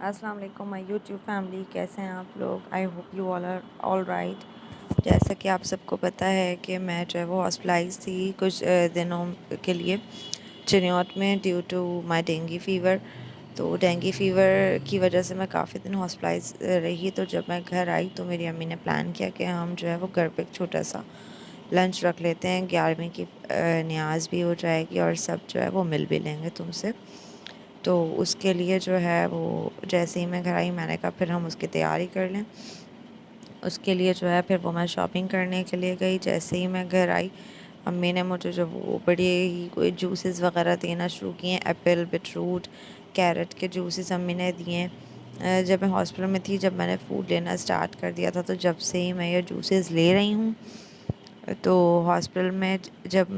अस्सलाम वालेकुम my YouTube family, कैसे हैं आप लोग। I hope you all are all right. जैसा कि आप सबको पता है कि मैं जो है वो हॉस्पिटलाइज थी कुछ दिनों के लिए चिन्योट में due to my dengue fever. तो डेंगू फ़ीवर की वजह से मैं काफ़ी दिन हॉस्पिटलाइज रही। तो जब मैं घर आई तो मेरी अम्मी ने प्लान किया कि हम जो है वो घर पे एक छोटा सा लंच रख लेते हैं, 11वीं की न्याज भी हो जाएगी और सब जो है वो मिल भी लेंगे तुमसे। तो उसके लिए जो है वो जैसे ही मैं घर आई मैंने कहा फिर हम उसकी तैयारी कर लें। उसके लिए जो है फिर वो मैं शॉपिंग करने के लिए गई। जैसे ही मैं घर आई अम्मी ने मुझे जो वो बड़े ही कोई जूसेस वगैरह देना शुरू किए। एप्पल, बीटरूट, कैरेट के जूसेस अम्मी ने दिए। जब मैं हॉस्पिटल में थी, जब मैंने फ़ूड लेना स्टार्ट कर दिया था, तो जब से ही मैं ये जूसेस ले रही हूँ। तो हॉस्पिटल में जब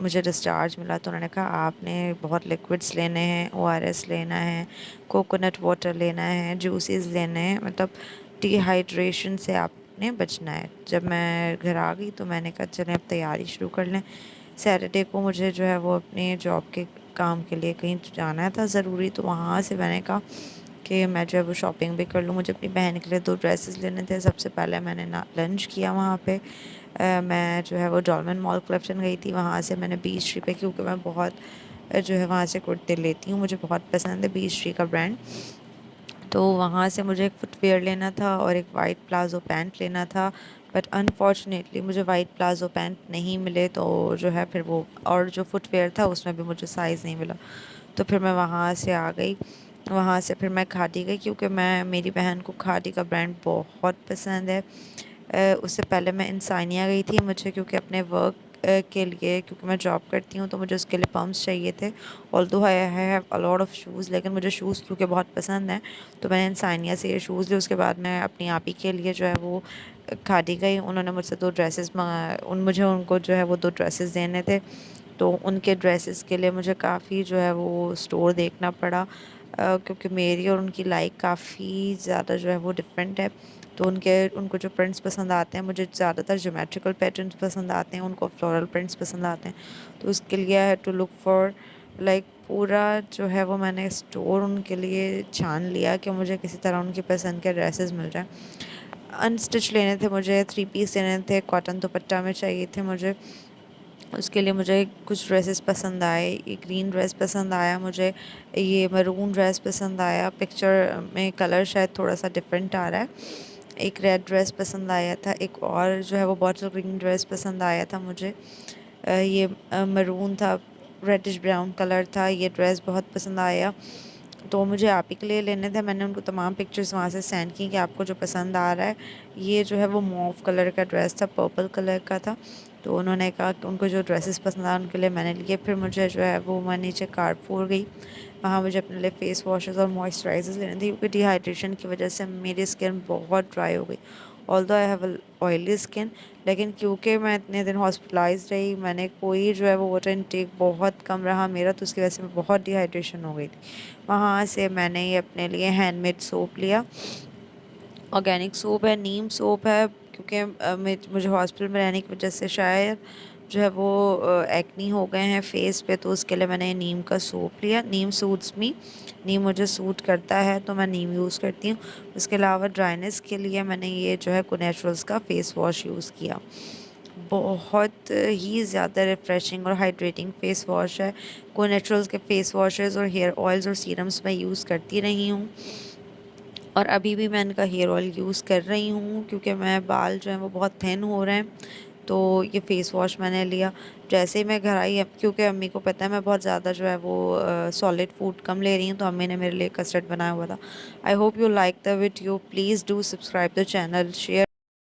मुझे डिस्चार्ज मिला तो उन्होंने कहा आपने बहुत लिक्विड्स लेने हैं, ओआरएस लेना है, कोकोनट वाटर लेना है, जूसेस लेने हैं, मतलब डिहाइड्रेशन से आपने बचना है। जब मैं घर आ गई तो मैंने कहा चलें अब तैयारी शुरू कर लें। सैटरडे को मुझे जो है वो अपने जॉब के काम के लिए कहीं जाना था ज़रूरी, तो वहाँ से मैंने कहा कि मैं जो है वो शॉपिंग भी कर लूँ। मुझे अपनी बहन के लिए 2 ड्रेसेस लेने थे। सबसे पहले मैंने ना लंच किया वहाँ पे। मैं जो है वो डॉलमेन मॉल कलेक्शन गई थी। वहाँ से मैंने बीच पे, क्योंकि मैं बहुत जो है वहाँ से कुर्ते लेती हूँ, मुझे बहुत पसंद है बीच का ब्रांड। तो वहाँ से मुझे एक फुटवियर लेना था और एक वाइट प्लाज़ो पैंट लेना था। बट अनफॉर्चुनेटली मुझे वाइट प्लाज़ो पैंट नहीं मिले, तो जो है फिर वो और जो फुटवियर था उसमें भी मुझे साइज़ नहीं मिला। तो फिर मैं वहाँ से आ गई। वहाँ से फिर मैं खादी गई, क्योंकि मैं मेरी बहन को खादी का ब्रांड बहुत पसंद है। उससे पहले मैं इंसानिया गई थी, मुझे क्योंकि अपने वर्क के लिए, क्योंकि मैं जॉब करती हूँ तो मुझे उसके लिए पम्प्स चाहिए थे। Although I have a lot of shoes, लेकिन मुझे शूज़ क्योंकि बहुत पसंद हैं तो मैंने इंसानिया से ये शूज़ लिए। उसके बाद मैं अपनी आप ही के लिए जो है वो खादी गई। उन्होंने मुझसे 2 ड्रेसेस मंगा मुझे उनको जो है वो 2 ड्रेसेस देने थे। तो उनके ड्रेसेस के लिए मुझे काफ़ी जो है वो स्टोर देखना पड़ा, क्योंकि मेरी और उनकी लाइक काफ़ी ज़्यादा जो है वो डिफरेंट है। तो उनको जो प्रिंट्स पसंद आते हैं, मुझे ज़्यादातर ज्योमेट्रिकल पैटर्न्स पसंद आते हैं, उनको फ्लोरल प्रिंट्स पसंद आते हैं। तो उसके लिए I had to look for like पूरा जो है वो मैंने स्टोर उनके लिए छान लिया कि मुझे किसी तरह उनकी पसंद के ड्रेसेस मिल जाएँ। अनस्टिच लेने थे मुझे, 3 पीस लेने थे, कॉटन दुपट्टा में चाहिए थे मुझे। उसके लिए मुझे कुछ ड्रेसेस पसंद आए। ये ग्रीन ड्रेस पसंद आया मुझे, ये मरून ड्रेस पसंद आया, पिक्चर में कलर शायद थोड़ा सा डिफरेंट आ रहा है। एक रेड ड्रेस पसंद आया था, एक और जो है वो बॉटल ग्रीन ड्रेस पसंद आया था मुझे। ये मरून था, रेडिश ब्राउन कलर था। ये ड्रेस बहुत पसंद आया, तो मुझे आप ही के लिए लेने थे। मैंने उनको तमाम पिक्चर्स वहाँ से सेंड की कि आपको जो पसंद आ रहा है। ये जो है वो मॉव कलर का ड्रेस था, पर्पल कलर का था। तो उन्होंने कहा कि उनको जो ड्रेसेस पसंद आए उनके लिए मैंने लिए। फिर मुझे जो है वो मैं नीचे कारफोर गई। वहाँ मुझे अपने लिए फ़ेस वॉशेस और मॉइस्चराइज़र्स लेने थे, क्योंकि डिहाइड्रेशन की वजह से मेरी स्किन बहुत ड्राई हो गई। Although I have a oily skin, लेकिन क्योंकि मैं इतने दिन हॉस्पिटलाइज्ड रही, मैंने कोई जो है वो वाटर इनटेक बहुत कम रहा मेरा, तो उसकी वजह से बहुत डिहाइड्रेशन हो गई थी। वहाँ से मैंने ये अपने लिए हैंडमेड सोप लिया। ऑर्गेनिक सोप है, नीम सोप है, क्योंकि मुझे हॉस्पिटल में रहने की वजह से शायद जो है वो एक्नी हो गए हैं फेस पे, तो उसके लिए मैंने नीम का सोप लिया। नीम सूट्स मी, नीम मुझे सूट करता है तो मैं नीम यूज़ करती हूँ। उसके अलावा ड्राइनेस के लिए मैंने ये जो है कोनेचुरल्स का फ़ेस वॉश यूज़ किया। बहुत ही ज़्यादा रिफ़्रेशिंग और हाइड्रेटिंग फ़ेस वॉश है। कोनेचुरल्स के फ़ेस वॉशेज़ और हेयर ऑयल्स और सीरम्स मैं यूज़ करती रही हूँ, और अभी भी मैं इनका हेयर ऑयल यूज़ कर रही हूँ, क्योंकि मैं बाल जो हैं वो बहुत थिन हो रहे हैं। तो ये फ़ेस वॉश मैंने लिया। जैसे ही मैं घर आई, अब क्योंकि अम्मी को पता है मैं बहुत ज़्यादा जो है वो सॉलिड फूड कम ले रही हूँ, तो अम्मी ने मेरे लिए कस्टर्ड बनाया हुआ था। आई hope you like the video, please do subscribe the channel, share